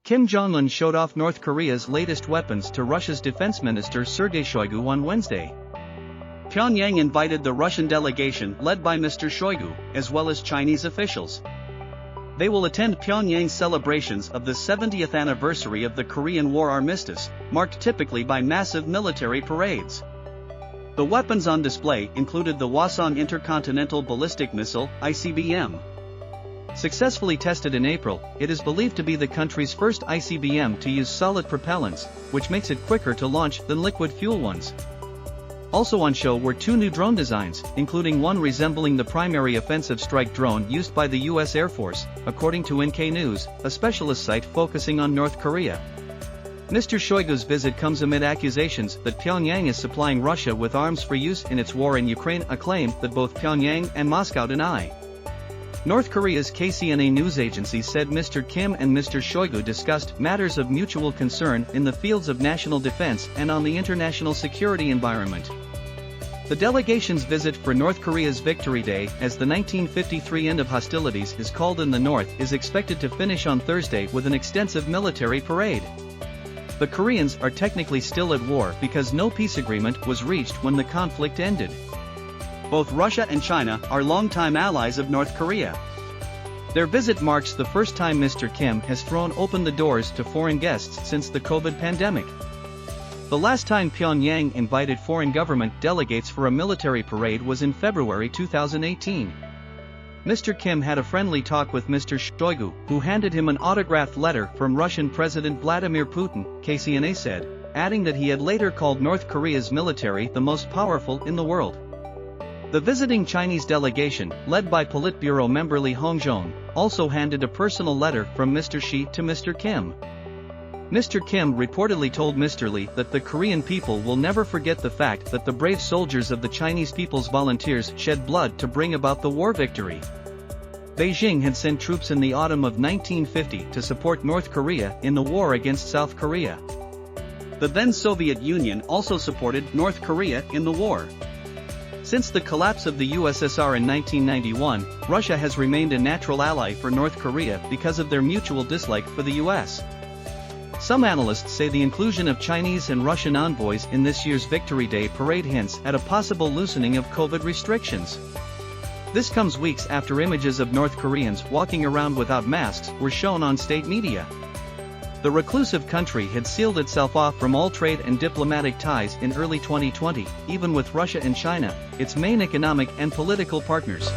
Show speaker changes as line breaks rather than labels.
Kim Jong Un showed off North Korea's latest weapons to Russia's defense minister Sergei Shoigu on Wednesday. Pyongyang invited the Russian delegation led by Mr Shoigu, as well as Chinese officials. They will attend Pyongyang's celebrations of the 70th anniversary of the Korean War armistice, marked typically by massive military parades. The weapons on display included the Hwasong intercontinental ballistic missile, ICBM. Successfully tested in April, it is believed to be the country's first ICBM to use solid propellants, which makes it quicker to launch than liquid fuel ones. Also on show were two new drone designs, including one resembling the primary offensive strike drone used by the U.S. Air Force, according to NK News, a specialist site focusing on North Korea. Mr. Shoigu's visit comes amid accusations that Pyongyang is supplying Russia with arms for use in its war in Ukraine, a claim that both Pyongyang and Moscow deny. North Korea's KCNA news agency said Mr. Kim and Mr. Shoigu discussed matters of mutual concern in the fields of national defense and on the international security environment. The delegation's visit for North Korea's Victory Day, as the 1953 end of hostilities is called in the North, is expected to finish on Thursday with an extensive military parade. The Koreans are technically still at war because no peace agreement was reached when the conflict ended. Both Russia and China are longtime allies of North Korea. Their visit marks the first time Mr. Kim has thrown open the doors to foreign guests since the COVID pandemic. The last time Pyongyang invited foreign government delegates for a military parade was in February 2018. Mr. Kim had a friendly talk with Mr. Shoigu, who handed him an autographed letter from Russian President Vladimir Putin, KCNA said, adding that he had later called North Korea's military the most powerful in the world. The visiting Chinese delegation, led by Politburo member Li Hongzhong, also handed a personal letter from Mr. Xi to Mr. Kim. Mr. Kim reportedly told Mr. Li that the Korean people will never forget the fact that the brave soldiers of the Chinese People's Volunteers shed blood to bring about the war victory. Beijing had sent troops in the autumn of 1950 to support North Korea in the war against South Korea. The then Soviet Union also supported North Korea in the war. Since the collapse of the USSR in 1991, Russia has remained a natural ally for North Korea because of their mutual dislike for the US. Some analysts say the inclusion of Chinese and Russian envoys in this year's Victory Day parade hints at a possible loosening of COVID restrictions. This comes weeks after images of North Koreans walking around without masks were shown on state media. The reclusive country had sealed itself off from all trade and diplomatic ties in early 2020, even with Russia and China, its main economic and political partners.